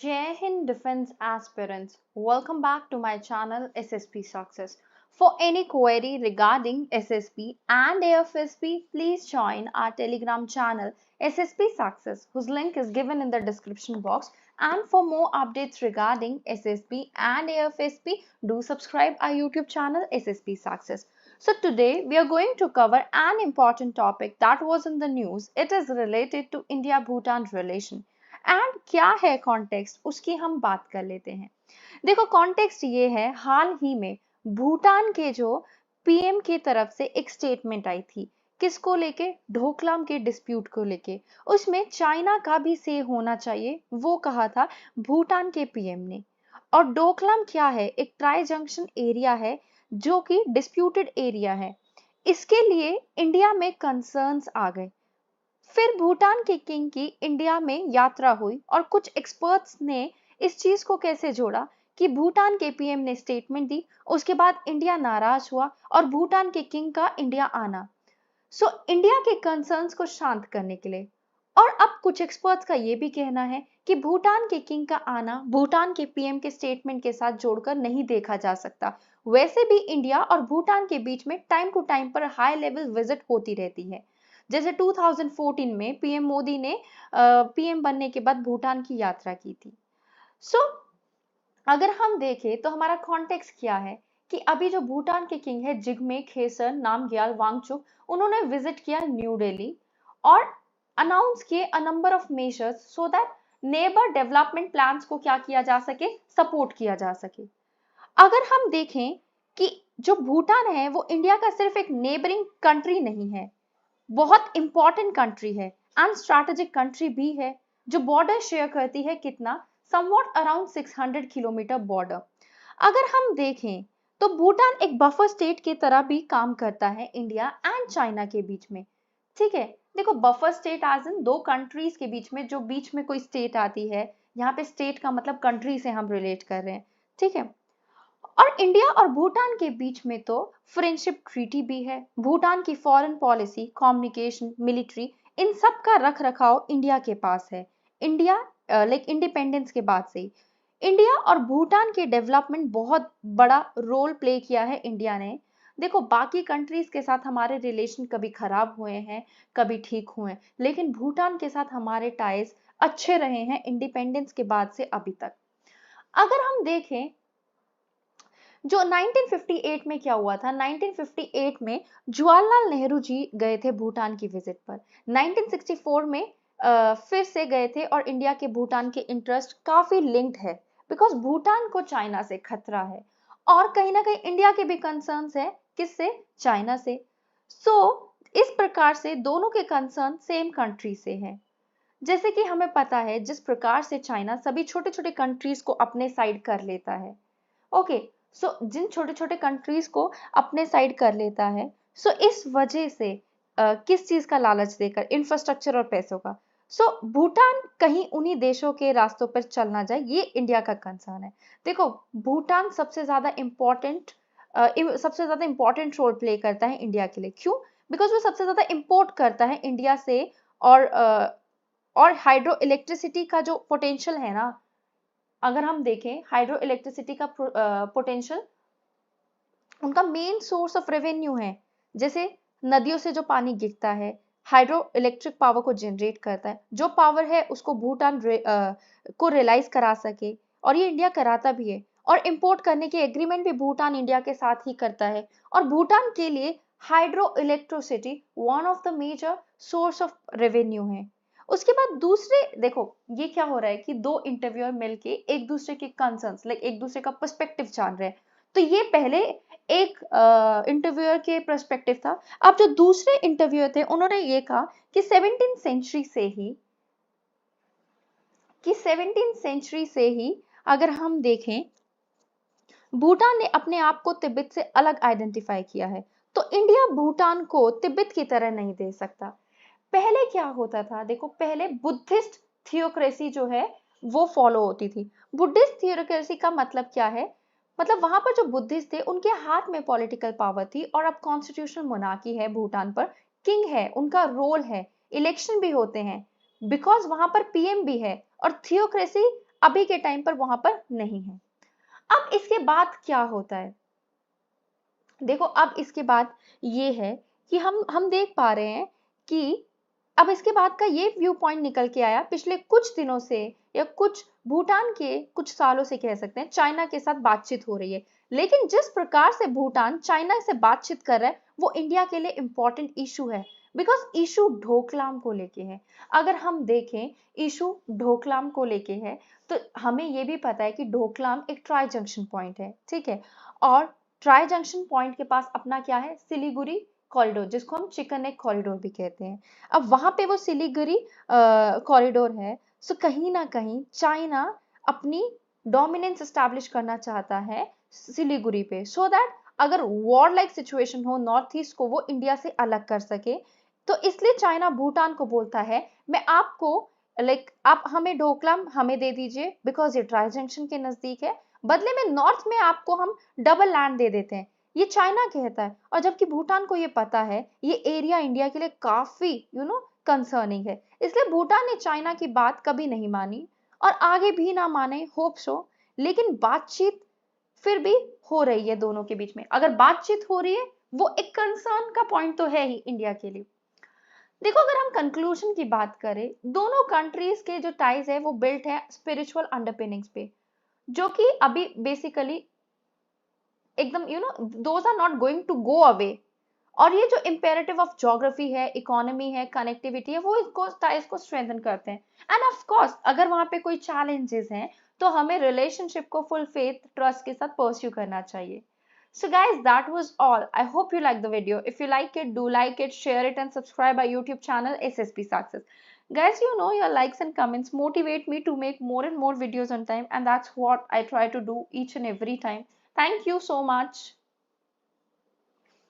Jai Hind Defense Aspirants, welcome back to my channel SSP Success. For any query regarding SSP and AFSP, please join our Telegram channel SSP Success, whose link is given in the description box. And for more updates regarding SSP and AFSP, do subscribe our YouTube channel SSP Success. So today we are going to cover an important topic that was in the news. It is related to India-Bhutan relation. And क्या है context उसकी हम बात कर लेते हैं। देखो context ये है, हाल ही में भूटान के जो पीएम की तरफ से एक स्टेटमेंट आई थी, किसको लेके, ढोकलाम के डिस्प्यूट को लेके। उसमें चाइना का भी से होना चाहिए, वो कहा था भूटान के पीएम ने। और डोकलाम क्या है, एक ट्राई जंक्शन एरिया है जो कि डिस्प्यूटेड एरिया है। इसके लिए इंडिया में कंसर्न्स आ गए। फिर भूटान के किंग की इंडिया में यात्रा हुई और कुछ एक्सपर्ट्स ने इस चीज को कैसे जोड़ा कि भूटान के पीएम ने स्टेटमेंट दी, उसके बाद इंडिया नाराज हुआ और भूटान के किंग का इंडिया आना। सो इंडिया के कंसर्न्स को शांत करने के लिए। और अब कुछ एक्सपर्ट्स का यह भी कहना है कि भूटान के किंग का आना भूटान के पीएम के स्टेटमेंट के साथ जोड़कर नहीं देखा जा सकता। वैसे भी इंडिया और भूटान के बीच में टाइम टू टाइम पर हाई लेवल विजिट होती रहती है। जैसे 2014 में पीएम मोदी ने पीएम बनने के बाद भूटान की यात्रा की थी। सो अगर हम देखें तो हमारा कॉन्टेक्स्ट क्या है कि अभी जो भूटान के किंग है जिग्मे खेसर नामग्याल वांगचुक, उन्होंने विजिट किया न्यू दिल्ली और अनाउंस किए a number of measures so that neighbour development plans को क्या किया जा सके, सपोर्ट किया जा सके। अगर हम देखें कि जो भूटान है वो इंडिया का सिर्फ एक नेबरिंग कंट्री नहीं है, बहुत इंपॉर्टेंट कंट्री है एंड स्ट्रैटेजिक कंट्री भी है, जो बॉर्डर शेयर करती है कितना, समवॉट अराउंड 600 किलोमीटर बॉर्डर। अगर हम देखें तो भूटान एक बफर स्टेट की तरह भी काम करता है इंडिया एंड चाइना के बीच में। ठीक है, देखो बफर स्टेट एज इन दो कंट्रीज के बीच में, जो बीच में कोई स्टेट आती है, यहाँ पे स्टेट का मतलब कंट्री से हम रिलेट कर रहे हैं। ठीक है, और इंडिया और भूटान के बीच में तो फ्रेंडशिप ट्रीटी भी है। भूटान की फॉरेन पॉलिसी, कम्युनिकेशन, मिलिट्री, इन सब का रख रखाव इंडिया के पास है। इंडिया लाइक इंडिपेंडेंस के बाद से ही इंडिया और भूटान के डेवलपमेंट बहुत बड़ा रोल प्ले किया है इंडिया ने। देखो बाकी कंट्रीज के साथ हमारे रिलेशन कभी खराब हुए हैं, कभी ठीक हुए हैं, लेकिन भूटान के साथ हमारे टाइज अच्छे रहे हैं इंडिपेंडेंस के बाद से अभी तक। अगर हम देखें जो 1958 में क्या हुआ था, 1958 में जवाहरलाल नेहरू जी गए थे भूटान की विजिट पर। 1964 में फिर से गए थे और इंडिया के भूटान के इंटरेस्ट काफी लिंक्ड है, बिकॉज भूटान को चाइना से खतरा है और कहीं ना कहीं इंडिया के भी कंसर्न्स है, किससे, चाइना से। सो इस प्रकार से दोनों के कंसर्न सेम कंट्री से हैं। जैसे कि हमें पता है जिस प्रकार से चाइना सभी छोटे छोटे कंट्रीज को अपने साइड कर लेता है। ओके, सो जिन छोटे छोटे कंट्रीज को अपने साइड कर लेता है, सो इस वजह से किस चीज का लालच देकर, इंफ्रास्ट्रक्चर और पैसों का। सो भूटान कहीं उन्हीं देशों के रास्तों पर चलना जाए, ये इंडिया का कंसर्न है। देखो भूटान सबसे ज्यादा इंपॉर्टेंट रोल प्ले करता है इंडिया के लिए। क्यों? बिकॉज वो सबसे ज्यादा इंपोर्ट करता है इंडिया से। और हाइड्रो इलेक्ट्रिसिटी का जो पोटेंशियल है ना, अगर हम देखें हाइड्रो इलेक्ट्रिसिटी का पोटेंशियल उनका मेन सोर्स ऑफ रेवेन्यू है। जैसे नदियों से जो पानी गिरता है, हाइड्रो इलेक्ट्रिक पावर को जनरेट करता है, जो पावर है उसको भूटान को रियलाइज करा सके, और ये इंडिया कराता भी है। और इंपोर्ट करने के एग्रीमेंट भी भूटान इंडिया के साथ ही करता है। और भूटान के लिए hydro electricity one of the major source of revenue है। उसके बाद दूसरे देखो ये क्या हो रहा है कि दो इंटरव्यूअर मिलके एक दूसरे के कंसर्न्स लाइक एक दूसरे का पर्सपेक्टिव जान रहे हैं। तो ये पहले एक इंटरव्यूअर के पर्सपेक्टिव था। अब जो दूसरे इंटरव्यूअर थे उन्होंने ये कहा कि 17th सेंचुरी से ही अगर हम देखें, भूटान ने अपने आप को तिब्बत से अलग आइडेंटिफाई किया है। तो इंडिया भूटान को तिब्बत की तरह नहीं दे सकता। पहले क्या होता था, देखो पहले बुद्धिस्ट थियोक्रेसी जो है वो फॉलो होती थी। बुद्धिस्ट थियोक्रेसी का मतलब क्या है, मतलब वहां पर जो बुद्धिस्ट थे उनके हाथ में पॉलिटिकल पावर थी। और अब कॉन्स्टिट्यूशनल मोनार्की है भूटान पर, किंग है, उनका रोल है, इलेक्शन भी होते हैं, बिकॉज वहां पर पीएम भी है। और थियोक्रेसी अभी के टाइम पर वहां पर नहीं है। अब इसके बाद क्या होता है, देखो अब इसके बाद ये है कि हम देख पा रहे हैं कि अब इसके बाद का ये व्यू पॉइंट निकल के आया पिछले कुछ दिनों से, या कुछ भूटान के कुछ सालों से कह सकते हैं, चाइना के साथ बातचीत हो रही है। लेकिन जिस प्रकार से भूटान चाइना से बातचीत कर रहा है वो इंडिया के लिए इंपॉर्टेंट इशू है, बिकॉज इशू ढोकलाम को लेके है। अगर हम देखें इशू ढोकलाम को लेके है तो हमें ये भी पता है कि ढोकलाम एक ट्राई जंक्शन पॉइंट है, ठीक है। और ट्राई जंक्शन पॉइंट के पास अपना क्या है, सिलीगुड़ी कॉरिडोर, जिसको हम चिकन नेक कॉरिडोर भी कहते हैं। अब वहां पे वो सिलीगुड़ी कॉरिडोर है, सो कहीं ना कहीं चाइना अपनी डोमिनेंस स्टैब्लिश करना चाहता है सिलीगुड़ी पे, सो दैट अगर वॉर लाइक सिचुएशन हो नॉर्थ ईस्ट को, वो इंडिया से अलग कर सके। तो इसलिए चाइना भूटान को बोलता है मैं आपको आप हमें ढोकलाम हमें दे दीजिए बिकॉज ये ट्राई जंक्शन के नजदीक है, बदले में नॉर्थ में आपको हम डबल लैंड दे देते हैं, ये चाइना कहता है। और जबकि भूटान को ये पता है ये एरिया इंडिया के लिए काफी कंसर्निंग है, इसलिए भूटान ने चाइना की बात कभी नहीं मानी और आगे भी ना माने, होप सो। लेकिन बातचीत फिर भी हो रही है दोनों के बीच में। अगर बातचीत हो रही है वो एक कंसर्न का पॉइंट तो है ही इंडिया के लिए। देखो अगर हम कंक्लूजन की बात करें, दोनों कंट्रीज के जो टाइज है वो बिल्ट है स्पिरिचुअल अंडरपिनिंग्स पे, जो कि अभी बेसिकली एकदम those are not going to go away. और ये जो इम्पेरेटिव ऑफ ज्योग्राफी है, इकोनॉमी है, कनेक्टिविटी है, वो इसको टाइज को स्ट्रेंथन करते हैं। एंड ऑफ कोर्स अगर वहां पे कोई चैलेंजेस हैं तो हमें रिलेशनशिप को फुल फेथ ट्रस्ट के साथ परस्यू करना चाहिए। So guys, that was all. I hope you liked the video. If you like it, do like it, share it and subscribe our YouTube channel SSP Success. Guys, your likes and comments motivate me to make more and more videos on time, and that's what I try to do each and every time. Thank you so much.